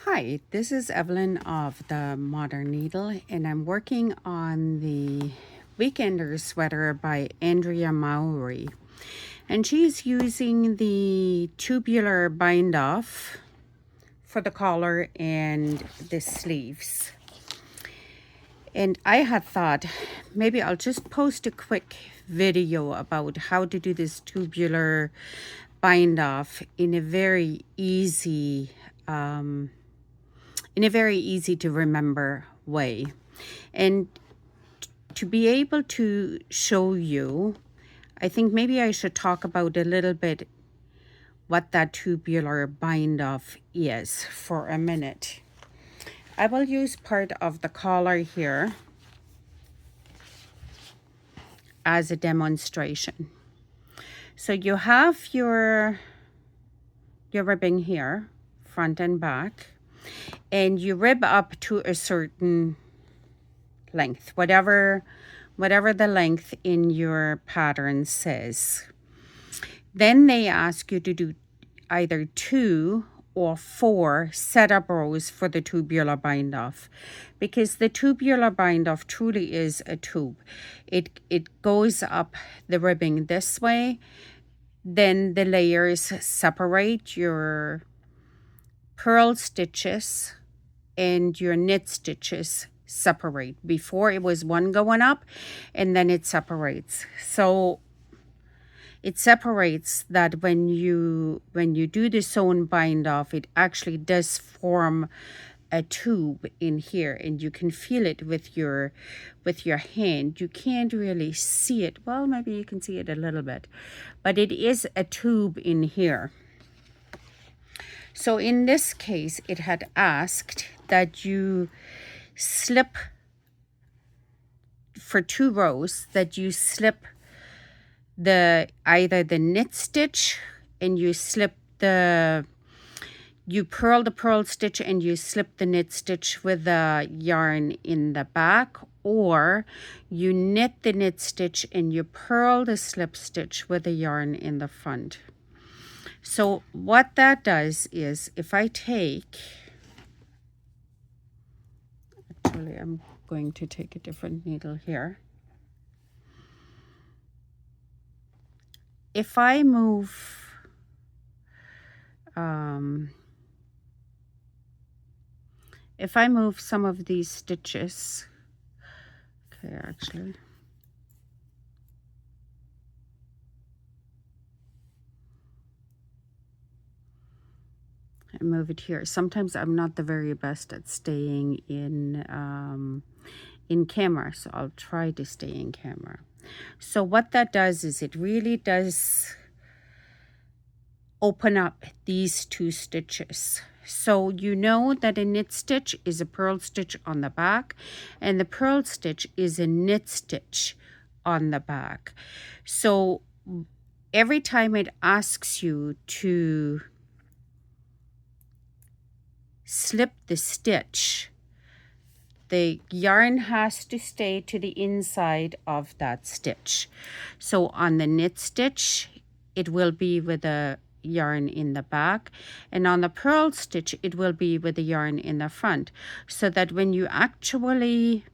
Hi, this is Evelyn of the Modern Needle, and I'm working on the Weekender sweater by Andrea Mowry. And she's using the Tubular Bind Off for the collar and the sleeves. And I had thought maybe I'll just post a quick video about how to do this tubular bind off in a very easy to remember way. And to be able to show you, I think maybe I should talk about a little bit what that tubular bind off is for a minute. I will use part of the collar here as a demonstration. So you have your ribbing here, front and back, and you rib up to a certain length, whatever the length in your pattern says. Then they ask you to do either 2 or 4 setup rows for the tubular bind off, because the tubular bind off truly is a tube. It goes up the ribbing this way, then the layers separate, your purl stitches and your knit stitches separate. Before it was one going up and then it separates. So it separates that when you do the sewn bind off, it actually does form a tube in here, and you can feel it with your hand. You can't really see it. Well, maybe you can see it a little bit, but it is a tube in here. So in this case, it had asked that you slip for 2 rows, that you slip either the knit stitch and you purl the purl stitch and you slip the knit stitch with the yarn in the back, or you knit the knit stitch and you purl the slip stitch with the yarn in the front. So what that does is, if I take, actually I'm going to take a different needle here. If I move some of these stitches, okay, actually, I move it here. Sometimes I'm not the very best at staying in camera, so I'll try to stay in camera. So what that does is it really does open up these 2 stitches. So you know that a knit stitch is a purl stitch on the back, and the purl stitch is a knit stitch on the back. So every time it asks you to slip the stitch, the yarn has to stay to the inside of that stitch. So on the knit stitch, it will be with the yarn in the back, and on the purl stitch, it will be with the yarn in the front, so that when you actually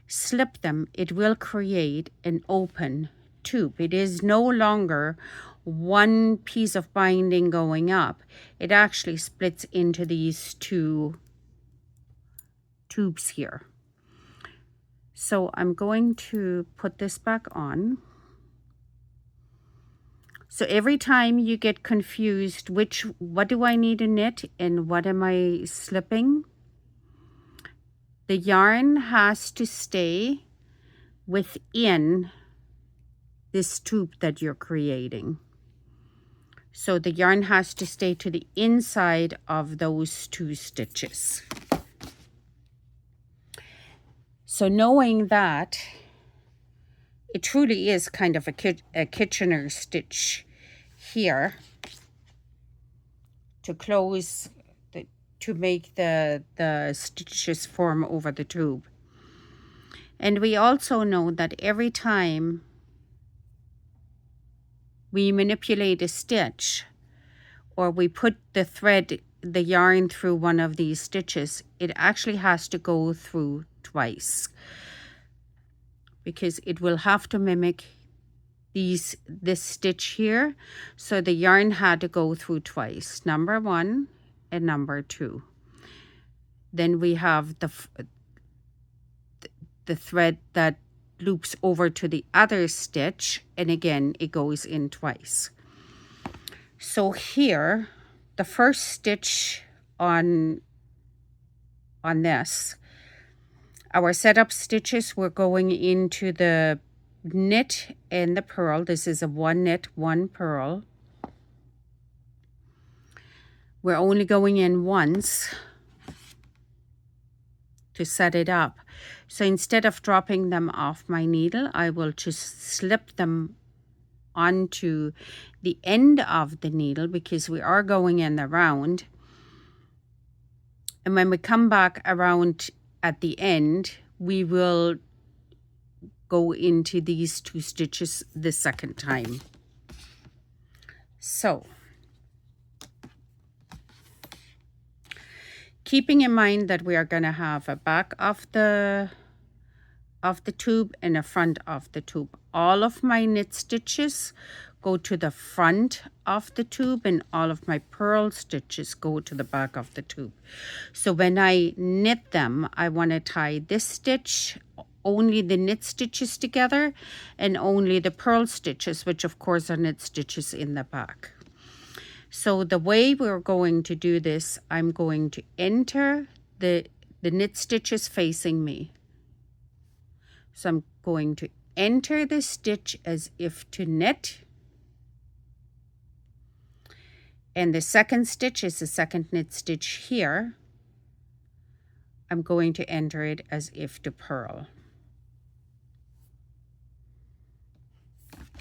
slip them, it will create an open tube. It is no longer one piece of binding going up. It actually splits into these 2 tubes here. So I'm going to put this back on. So every time you get confused, what do I need to knit and what am I slipping, the yarn has to stay within this tube that you're creating. So the yarn has to stay to the inside of those 2 stitches. So knowing that, it truly is kind of a Kitchener stitch here to close, to make the stitches form over the tube. And we also know that every time we manipulate a stitch, or we put the thread the yarn through one of these stitches, it actually has to go through twice, because it will have to mimic this stitch here. So the yarn had to go through twice, number 1 and number 2. Then we have the thread that loops over to the other stitch, and again it goes in twice. So here, the first stitch on this, our setup stitches, we're going into the knit and the purl. This is a 1 knit 1 purl. We're only going in once to set it up. So instead of dropping them off my needle, I will just slip them onto the end of the needle, because we are going in the round. And when we come back around at the end, we will go into these 2 stitches the second time. So keeping in mind that we are going to have a back of the tube and a front of the tube. All of my knit stitches go to the front of the tube, and all of my purl stitches go to the back of the tube. So when I knit them, I want to tie this stitch, only the knit stitches together, and only the purl stitches, which of course are knit stitches, in the back. So the way we're going to do this, I'm going to enter the knit stitches facing me. So I'm going to enter the stitch as if to knit. And the second stitch is the second knit stitch here. I'm going to enter it as if to purl.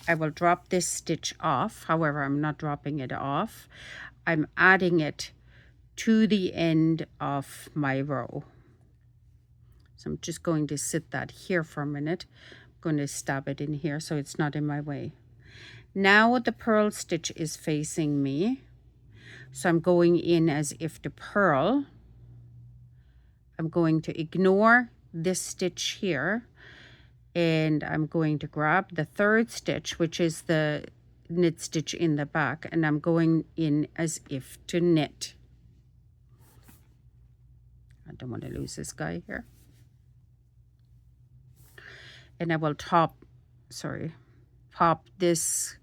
I will drop this stitch off. However, I'm not dropping it off. I'm adding it to the end of my row. So I'm just going to sit that here for a minute. I'm going to stab it in here so it's not in my way. Now the purl stitch is facing me. So I'm going in as if to purl. I'm going to ignore this stitch here. And I'm going to grab the third stitch, which is the knit stitch in the back, and I'm going in as if to knit. I don't want to lose this guy here. And I will pop this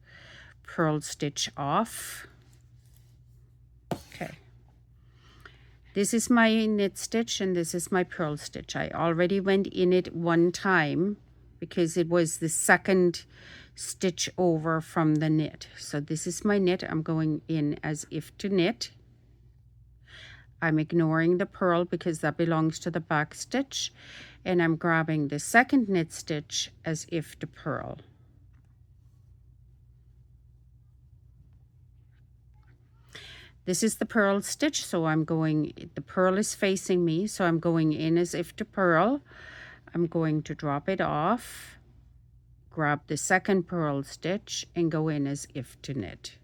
purl stitch off. Okay. This is my knit stitch and this is my purl stitch. I already went in it one time, because it was the second stitch over from the knit. So this is my knit. I'm going in as if to knit. I'm ignoring the purl because that belongs to the back stitch, and I'm grabbing the second knit stitch as if to purl. This is the purl stitch, so the purl is facing me, so I'm going in as if to purl. I'm going to drop it off, grab the second purl stitch, and go in as if to knit.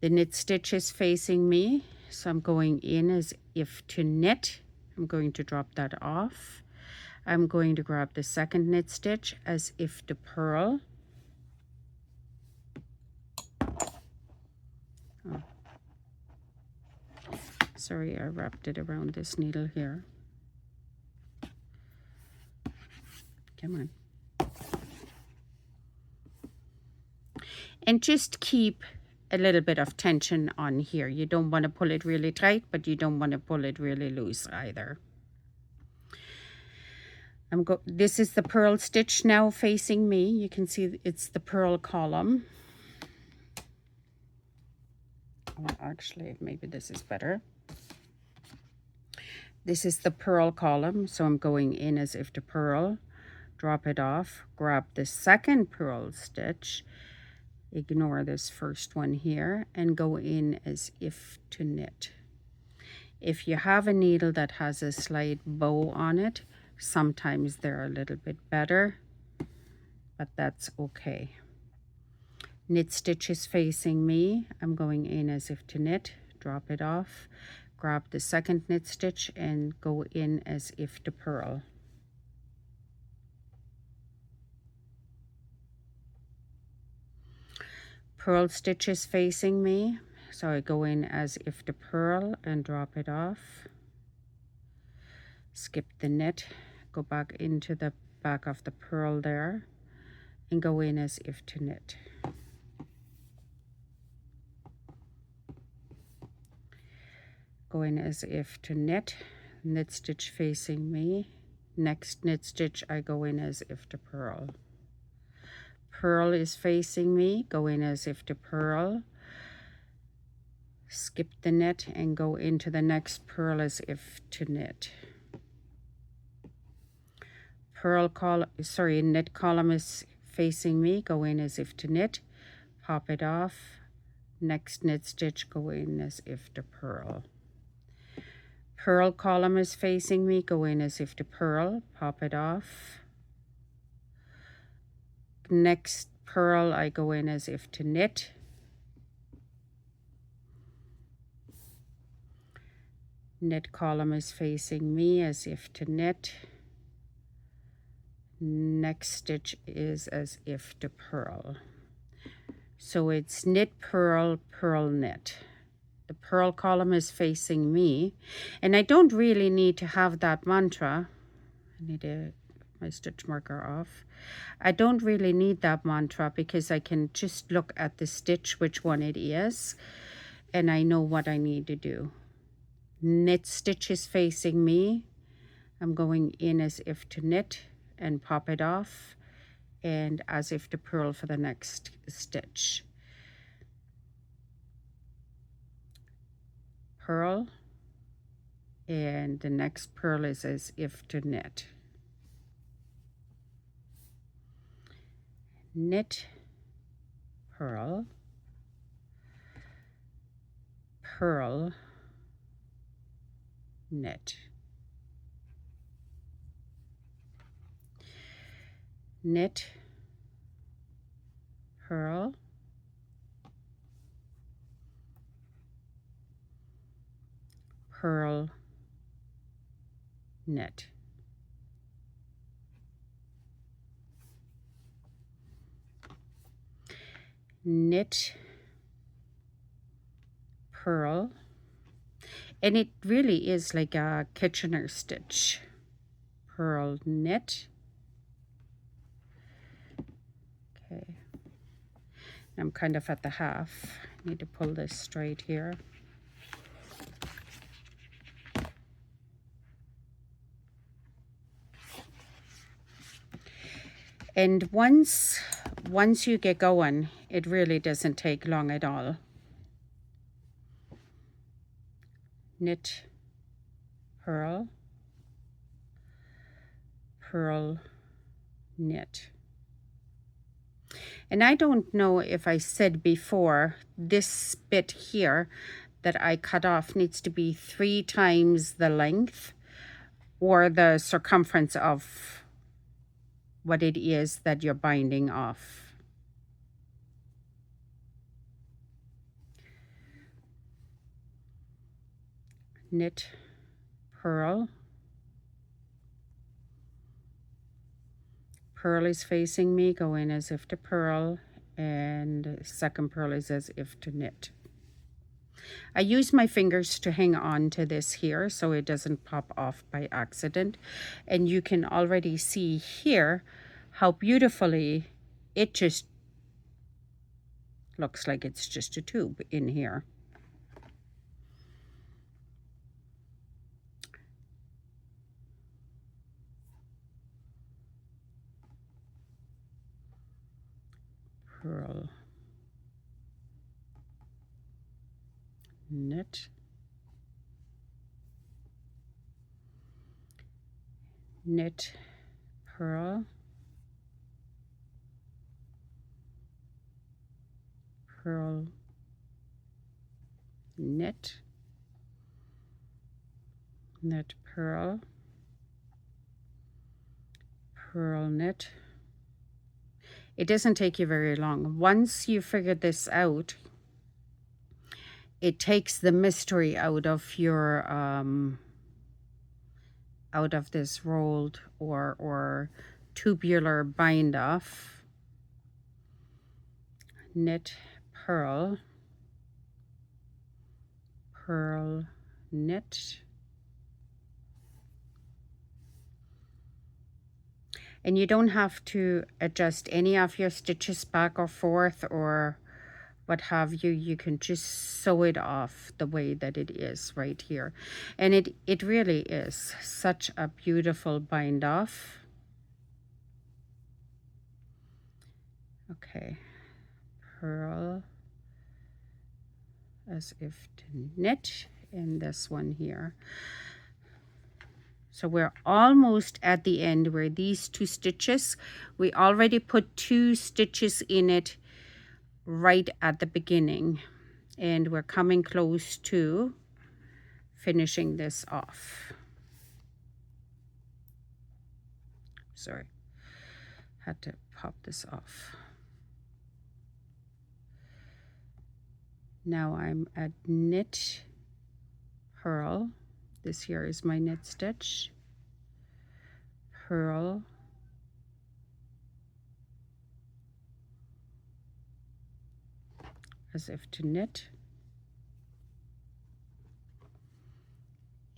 The knit stitch is facing me, so I'm going in as if to knit. I'm going to drop that off. I'm going to grab the second knit stitch as if to purl. Oh. Sorry, I wrapped it around this needle here. Come on. And just keep a little bit of tension on here. You don't want to pull it really tight, but you don't want to pull it really loose either. This is the purl stitch now facing me. You can see it's the purl column. Well, actually, maybe this is better. This is the purl column, so I'm going in as if to purl, drop it off, grab the second purl stitch, ignore this first one here, and go in as if to knit. If you have a needle that has a slight bow on it, sometimes they're a little bit better. but that's okay. Knit stitches facing me. I'm going in as if to knit, drop it off, grab the second knit stitch and go in as if to purl. Purl stitches facing me, so I go in as if to purl and drop it off, skip the knit, go back into the back of the purl there and go in as if to knit. Go in as if to knit, knit stitch facing me, next knit stitch I go in as if to purl. Purl is facing me, go in as if to purl, skip the knit and go into the next purl as if to knit. Knit column is facing me, go in as if to knit, pop it off, next knit stitch, go in as if to purl. Purl column is facing me, go in as if to purl, pop it off. Next purl I go in as if to knit. Knit column is facing me as if to knit. Next stitch is as if to purl. So it's knit, purl, purl, knit. The purl column is facing me, and I don't really need to have that mantra. I need my stitch marker off. I don't really need that mantra because I can just look at the stitch, which one it is, and I know what I need to do. Knit stitch is facing me. I'm going in as if to knit and pop it off, and as if to purl for the next stitch. Purl, and the next purl is as if to knit. Knit, purl, purl, knit. Knit, purl, purl, knit. Knit, purl, and it really is like a Kitchener stitch. Purl, knit. Okay, I'm kind of at the half. I need to pull this straight here. And once you get going, it really doesn't take long at all. Knit, purl, purl, knit. And I don't know if I said before, this bit here that I cut off needs to be 3 times the length or the circumference of what it is that you're binding off. Knit, purl. Purl is facing me, go in as if to purl, and second purl is as if to knit. I use my fingers to hang on to this here so it doesn't pop off by accident. And you can already see here how beautifully it just looks like it's just a tube in here. Purl, knit, knit, purl, purl, knit, knit, purl, purl, knit. It doesn't take you very long. Once you figure this out, it takes the mystery out of your out of this rolled or tubular bind off knit, purl, purl, knit. And you don't have to adjust any of your stitches back or forth or what have you. You can just sew it off the way that it is right here. And it really is such a beautiful bind off. Okay, purl as if to knit in this one here. So we're almost at the end where these 2 stitches, we already put 2 stitches in it right at the beginning, and we're coming close to finishing this off. Sorry, had to pop this off. Now I'm at knit, purl. This here is my knit stitch, purl, as if to knit,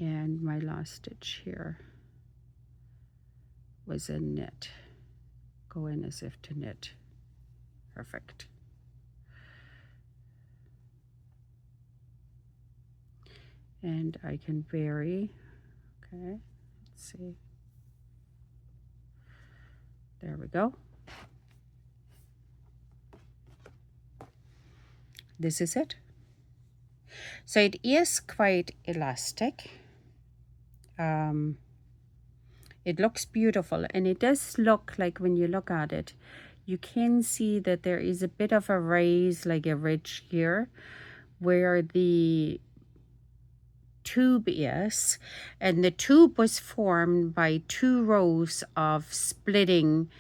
and my last stitch here was a knit. Go in as if to knit. Perfect. And I can vary. Okay, let's see. There we go. This is it. So it is quite elastic. It looks beautiful, and it does look like, when you look at it, you can see that there is a bit of a raise, like a ridge here where the tube is, and the tube was formed by 2 rows of splitting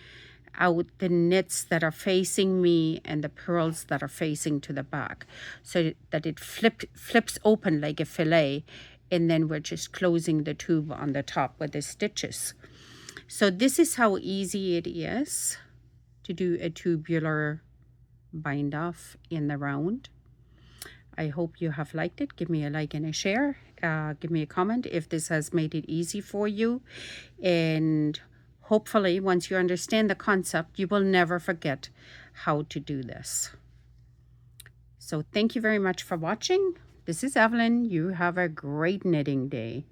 out the knits that are facing me and the purls that are facing to the back, so that it flips open like a fillet, and then we're just closing the tube on the top with the stitches. So this is how easy it is to do a tubular bind off in the round. I hope you have liked it. Give me a like and a share. Give me a comment if this has made it easy for you. And hopefully, once you understand the concept, you will never forget how to do this. So thank you very much for watching. This is Evelyn. You have a great knitting day.